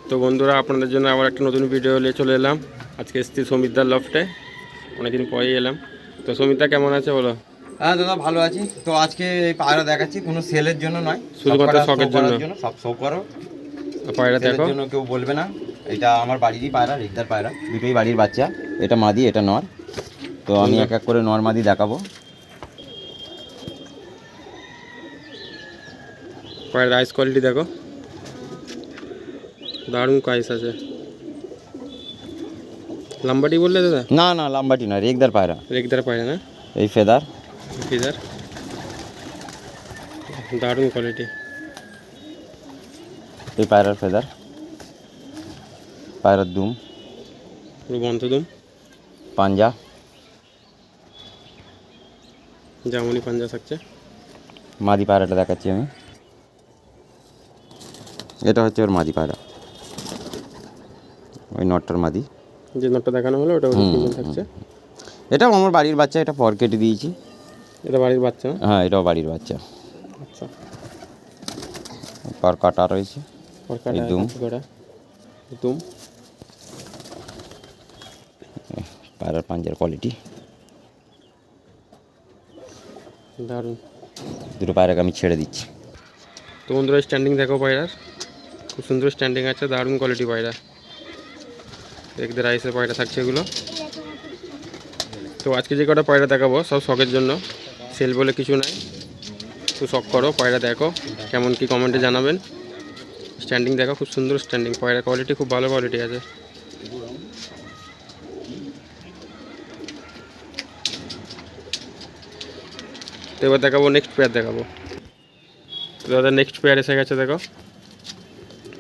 তো বন্ধুরা, আপনাদের জন্য আবার একটা নতুন ভিডিও নিয়ে চলে এলাম। আজকে এসেছি সমিতদার লফটে, অনেকদিন পরেই এলাম। তো সমিতদা কেমন আছে বলো? হ্যাঁ দাদা, ভালো আছি। তো আজকে এই পায়রা দেখাচ্ছি, কোনো সেলের জন্য নয়, শুধুমাত্র শখের জন্য। সব শো করো, পায়রা সেলের দেখো। জন্য কেউ বলবে না। এটা আমার বাড়িরই পায়রা, রেগদার পায়রা, দুটোই বাড়ির বাচ্চা। এটা মাদি, এটা নর। তো আমি এক এক করে নর মাদি দেখাবো। পায়রার আইস কোয়ালিটি দেখো, দারুণ কাইস আছে। লাম্বাটি বললে দাদা? না না, লাম্বাটি নয়, রেগদার পায়রা। রেগদার পায়রা না? এই ফেদার ফিদার, দারুণ কোয়ালিটি। এই পায়রার ফেদার, পায়রার দুম, পুরো বন্ধ দুম, পাঞ্জা। জামুনি পাঞ্জা থাকছে। মাদি পায়রাটা দেখাচ্ছি আমি। এটা হচ্ছে ওর মাদি পায়রা, ওই নটটার মাদি। যে নটটা দেখানো হলো ওটা ফিমেল থাকছে। এটাও আমার বাড়ির বাচ্চা, এটা পর কেটে দিয়েছি। এটা বাড়ির বাচ্চা না? হ্যাঁ, এটাও বাড়ির বাচ্চা। আচ্ছা, পার কাটা রয়েছে। পরকাটা এই দুম। গোড়া দুম। পায়রার পাঞ্জার কোয়ালিটি দারুণ। দুটো পায়রাকে আমি ছেড়ে দিচ্ছি। তো বন্ধুরা, স্ট্যান্ডিং দেখো পায়রার, খুব সুন্দর স্ট্যান্ডিং আছে, দারুণ কোয়ালিটি পায়রা। একদের আইসের পায়রা থাকছে এগুলো। তো আজকে যে কটা পায়রা দেখাবো সব শখের জন্য, সেল বলে কিছু নাই। তো শখ করো, পায়রা দেখো, কেমন কি কমেন্টে জানাবেন। স্ট্যান্ডিং দেখো, খুব সুন্দর স্ট্যান্ডিং, পায়রা কোয়ালিটি খুব ভালো কোয়ালিটি আছে। তো এবার দেখাবো নেক্সট পেয়ার দেখাবো। তো দাদা নেক্সট পেয়ার এসে গেছে, দেখো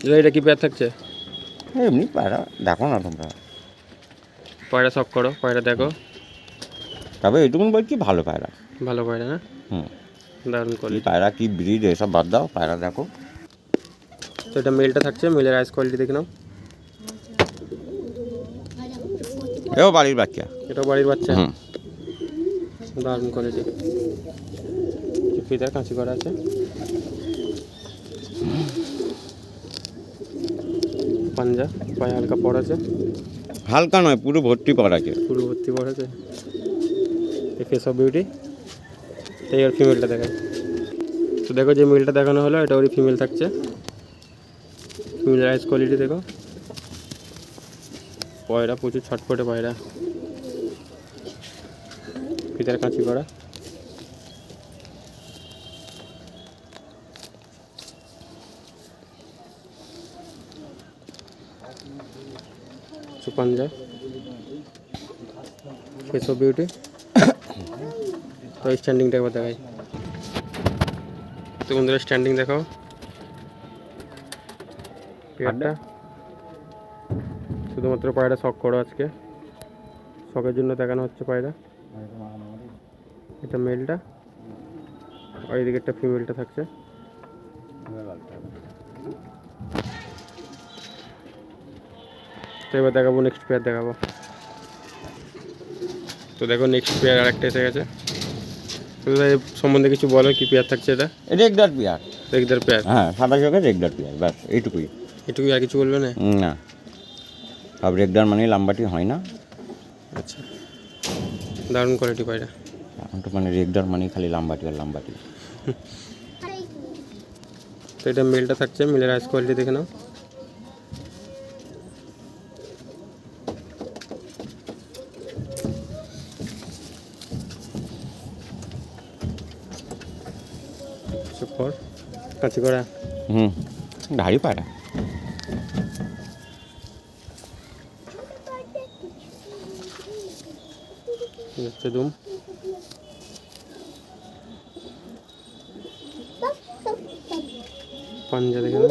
দাদা, এটা কি পেয়ার থাকছে? এমনি পায়রা দেখো না তোমরা, পায়রা শখ করো, পায়রা দেখো, তবে এটুকুন বলছি ভালো পায়রা। ভালো পায়রা না? হুম, দারুণ কি কোয়ালিটি। পায়রা, কি ব্রিড, এসব বাদ দাও, পায়রা দেখো। তো এটা মেলটা থাকছে, মেলের আইস কোয়ালিটি দেখে নাও। এও বাড়ির বাচ্চা। এটাও বাড়ির বাচ্চা, হুম, দারুণ কোয়ালিটি। ফিদার কাঁচি করা আছে। পাঞ্জা, পায়ে হালকা পড় আছে। হালকা নয়, পুরো ভর্তি পায়রা আছে। পুরো ভর্তি পড় আছে। এই ফেস অফ বিউটি। এই আর ফিমেলটা দেখায়। তো দেখো, যে মেলটা দেখানো হলো এটা ওরই ফিমেল থাকছে। ফিমেলের আইস কোয়ালিটি দেখো, পায়রা প্রচুর ছটপটে পায়রা। ফিদার কাঁচি করা। পাঞ্জা, ফেস অফ বিউটি। তো স্ট্যান্ডিংটা একবার দেখাই। তো বন্ধুরা, স্ট্যান্ডিং দেখাও পেয়ারটা। শুধুমাত্র পায়রা শখ করো, আজকে শখের জন্য দেখানো হচ্ছে পায়রা। এটা মেলটা, আর এদিকে একটা ফিমেলটা থাকছে। তো এবার দেখাবো নেক্সট পেয়ার দেখাবো। তো দেখো নেক্সট পেয়ার আর একটা এসে গেছে। তো দাদা, এর সম্বন্ধে কিছু বলো, কি পেয়ার থাকছে এটা? রেগদার পেয়ার। রেগদার পেয়ার? হ্যাঁ, সাদা চোখের রেগদার পেয়ার, ব্যাস এইটুকুই। এটুকুই, আর কিছু বলবে না? না, সব রেগদার মানে লাম্বাটি হয় না। আচ্ছা, দারুণ কোয়ালিটি পায়রা। এখন তো মানে রেগদার মানে খালি লাম্বাটি আর লাম্বাটি। তো এটা মেলটা থাকছে, মেলের আইস কোয়ালিটি দেখে নাও। সুপার কাঁচি করা। হুম, ভারী পায়রা। হচ্ছে দুম। পাঞ্জা দেখে নাও,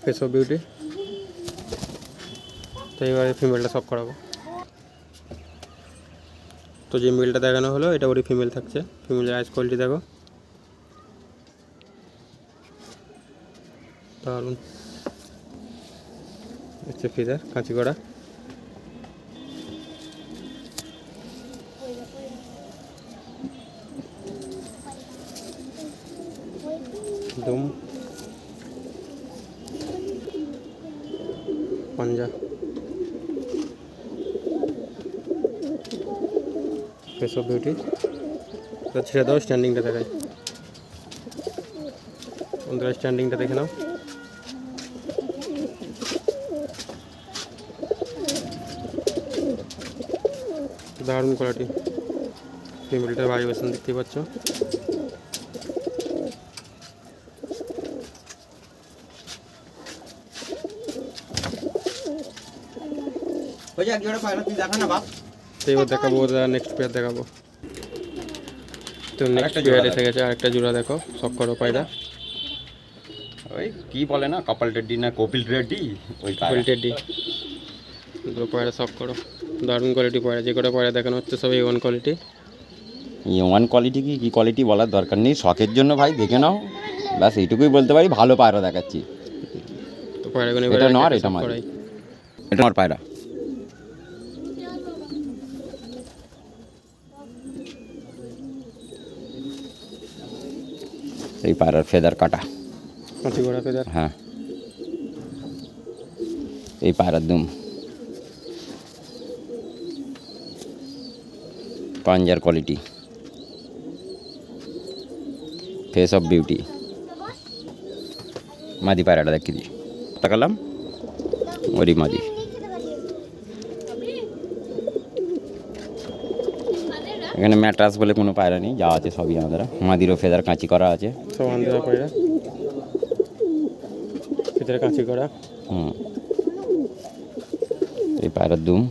ফেস অফ বিউটি। তো এবারে ফিমেলটা সব করাবো। তো যে মেলটা দেখানো হলো এটা ওরই ফিমেল থাকছে। ফিমেলের আইস কোয়ালিটি দেখো, দারুণ। হচ্ছে ফিদার কাঁচি করা। দুম, পাঞ্জা, ফেস অফ বিউটি। ছেড়ে দাও, স্ট্যান্ডিংটা দেখাই বন্ধুরা, স্ট্যান্ডিংটা দেখে নাও। দারুণ কোয়ালিটি, ফিমেলটার ভাইব্রেশন দেখতে পাচ্ছ। ওই যে এক জোড়া পায়রা তুই দেখা না বাপ। তো এবার দেখাবো, নেক্সট পেয়ার দেখাবো। তো নেক্সট আরেকটা পেয়ার জোড়া এসে গেছে, আরেকটা জোড়া দেখো, সব করো পায়রা। ওই কি বলে না, কপাল রেড্ডি না কপিল রেড্ডি, ওই পায়রা। টেডি দুটো পায়রা সব করো, দারুণ কোয়ালিটি পায়রা। যে কটা পায়রা দেখানো হচ্ছে সব A1 কোয়ালিটি। ওয়ান কোয়ালিটি কি কোয়ালিটি বলার দরকার নেই, শখের জন্য ভাই দেখে নাও, ব্যাস এইটুকুই বলতে পারি। ভালো পায়রা দেখাচ্ছি। তো পায়রাগুলো এটা নর, এটা মাদি। এটা নর পায়রা। এই পায়রার ফেদার কাটা। কাঁচি করা ফেদার। হ্যাঁ, এই পায়রার দুম, পাঞ্জার কোয়ালিটি, ফেস অফ বিউটি। মাদি পায়রাটা দেখি দিই, তাকালাম ওরই মাদি। এখানে ম্যাট্রাস বলে কোনো পায়রা নেই, যা আছে সবই আমাদের। মাদিরও ফেদার কাঁচি করা আছে, সব আন্দারা পায়রা, ফেদার কাঁচি করা। এই পায়রার দুম,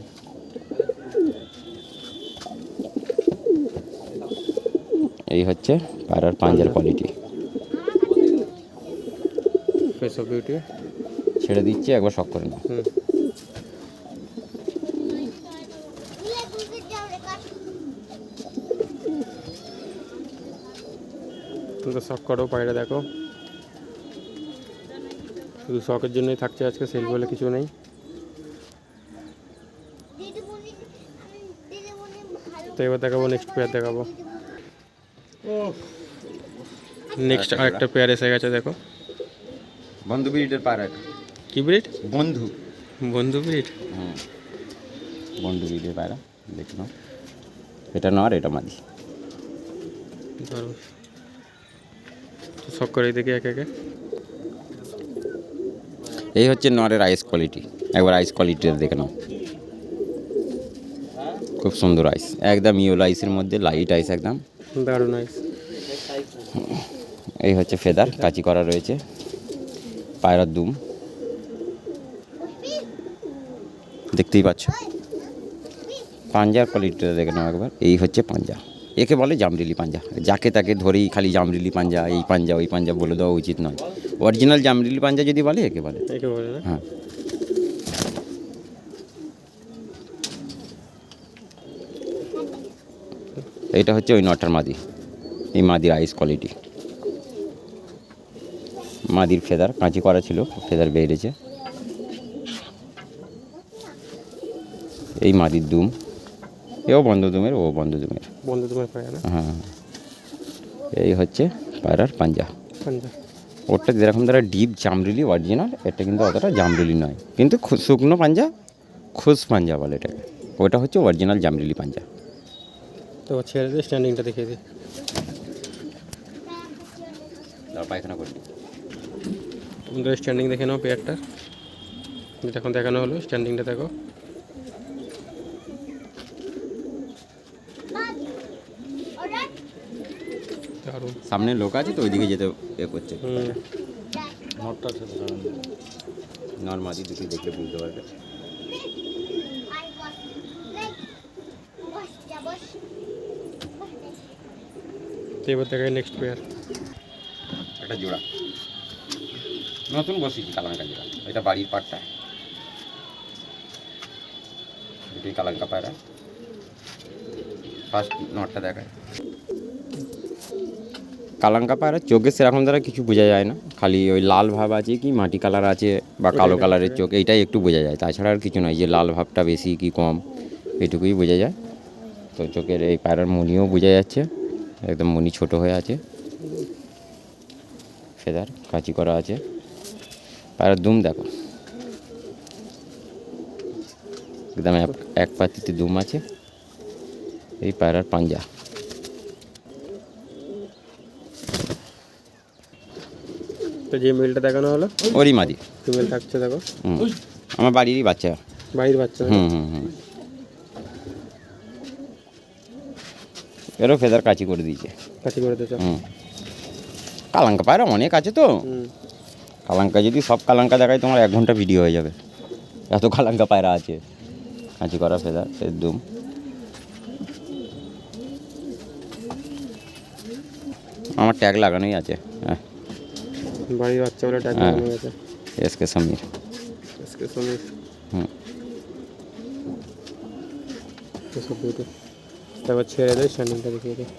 এই হচ্ছে পায়রার পাঞ্জার কোয়ালিটি। Face of beauty. ছেড়ে দিচ্ছি, একবার শখ করে নাও। তো শখ করো পায়রা দেখো, শুধু শখের জন্যই থাকছে আজকে, সেল বলে কিছু নেই। তো এবার দেখাবো নেক্সট পেয়ার দেখাবো। নেক্সট আরেকটা পেয়ার এসে গেছে দেখো। বন্ধু ব্রিডের পায়রা। কি ব্রিড? বন্ধু। বন্ধু ব্রিড। বন্ধু ব্রিডের পায়রা, দেখে নাও। এটা নর, এটা মাদি। ধরো শখ করে দেখি একে একে। এই হচ্ছে নরের আইস কোয়ালিটি, একবার আইস কোয়ালিটিটা দেখে নাও। খুব সুন্দর আইস, একদম ইয়েলো আইসের মধ্যে লাইট আইস, একদম দারুণ আইস। এই হচ্ছে ফেদার কাঁচি করা রয়েছে, পায়রার দুম দেখতেই পাচ্ছ। পাঞ্জার কোয়ালিটিটা দেখে নাও একবার। এই হচ্ছে পাঞ্জা, একে বলে জামরিলি পাঞ্জা। যাকে তাকে ধরেই খালি জামরিলি পাঞ্জা, এই পাঞ্জা ওই পাঞ্জা বলে দেওয়া উচিত নয়। অরিজিনাল জামরিলি পাঞ্জা যদি বলে, একে বলে। একে বলে না? হ্যাঁ। এইটা হচ্ছে ওই নটার মাদি, এই মাদির আইস কোয়ালিটি। মাদির ফেদার কাঁচি করা ছিল, ফেদার বেড়েছে। এই মাদির দুম, এও বন্ধ দুমের, ও বন্ধ দুমের। বন্ধু তোমার পায়রা না? হ্যাঁ, এই হচ্ছে পায়রার পাঞ্জা। পাঞ্জা। ওরটা যেরকম তারা ডিপ জামরুলি অরিজিনাল, এটা কিন্তু অতটা জামরুলি নয়, কিন্তু শুকনো পাঞ্জা, খুশ পাঞ্জা বলে এটাকে। ওটা হচ্ছে অরিজিনাল জামরুলি পাঞ্জা। তো ছেড়ে দিয়ে স্ট্যান্ডিংটা দেখিয়ে দিই। পায়খানা করছি। তোমাদের স্ট্যান্ডিং দেখে নাও পেয়ারটার, যেটা এখন দেখানো হলো। স্ট্যান্ডিংটা দেখো, দারুণ। সামনে লোক আছে তো, ওইদিকে যেতে এ করছে। নর্মাদি দুটি দেখলে বুঝতে পারবে। তো এবার দেখাই নেক্সট পেয়ার। একটা জোড়া নতুন বসিয়েছি, কালাঙ্কা জোড়া। এটা বাড়ির পাটটা, দুটোই কালাঙ্কা পায়রা। ফার্স্ট নটটা দেখায়। কালাঙ্কা পায়রা চোখে সেরকম দ্বারা কিছু বোঝা যায় না, খালি ওই লাল ভাব আছে কি মাটি কালার আছে বা কালো কালারের চোখ, এইটাই একটু বোঝা যায়। তাছাড়া আর কিছু নয়, যে লাল ভাবটা বেশি কি কম এইটুকুই বোঝা যায়। তো চোখের এই পায়রার মনিও বোঝা যাচ্ছে, একদম মনি ছোট হয়ে আছে। ফেদার কাঁচি করা আছে। পায়রার দুম দেখো, একদম এক পাতিতে দুম আছে, এই পায়রার পাঞ্জা। তো যে মেলটা দেখানো হলো ওরই মাদি, ফিমেল থাকছে দেখো। আমার বাড়িরই বাচ্চা। বাড়ির বাচ্চা। হুম। এরও ফেদার কাচি করে দিয়েছে। কাছি করে দিয়েছে। কালাঙ্কা পায়রা অনেক আছে তো, কালাঙ্কা যদি সব কালাঙ্কা দেখায় তোমার 1 ঘন্টা ভিডিও হয়ে যাবে, এত কালাঙ্কা পায়রা আছে। কাঁচি করা ফেদার একদম। আমার ট্যাগ লাগানোই আছে। হ্যাঁ, বাড়ির বাচ্চা বলে ট্যাগ লাগানো আছে। এসকে সমীর। এসকে সমীর। এসব বিউটি। তারপর ছেড়ে দেয়, স্ট্যান্ডিংটা দেখিয়ে দেয়।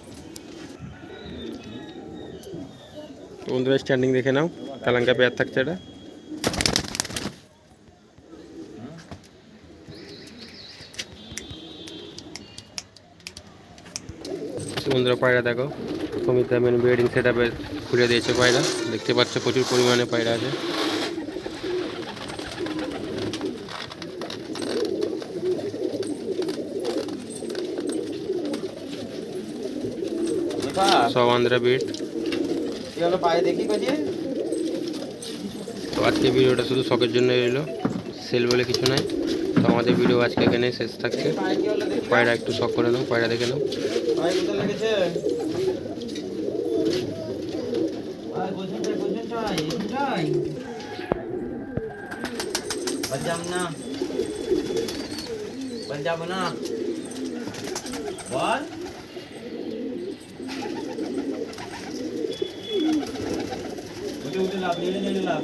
বন্ধুরা স্ট্যান্ডিং দেখে নাও, কালাঙ্কা পেয়ার থাকছে এটা। বন্ধুরা পায়রা দেখো, সমিতা মেন ব্রিডিং সেট আপে খুলে দিয়েছে পায়রা, দেখতে পাচ্ছ প্রচুর পরিমাণে পায়রা আছে। সব আন্ধ্রা বিট। তো আজকে ভিডিওটা শুধু শখের জন্য এলো, সেল বলে কিছু নাই। তো আমাদের ভিডিও আজকে এখানে শেষ থাকছে। পায়রা একটু শখ করে নাও, পায়রা দেখে নাও। লাভ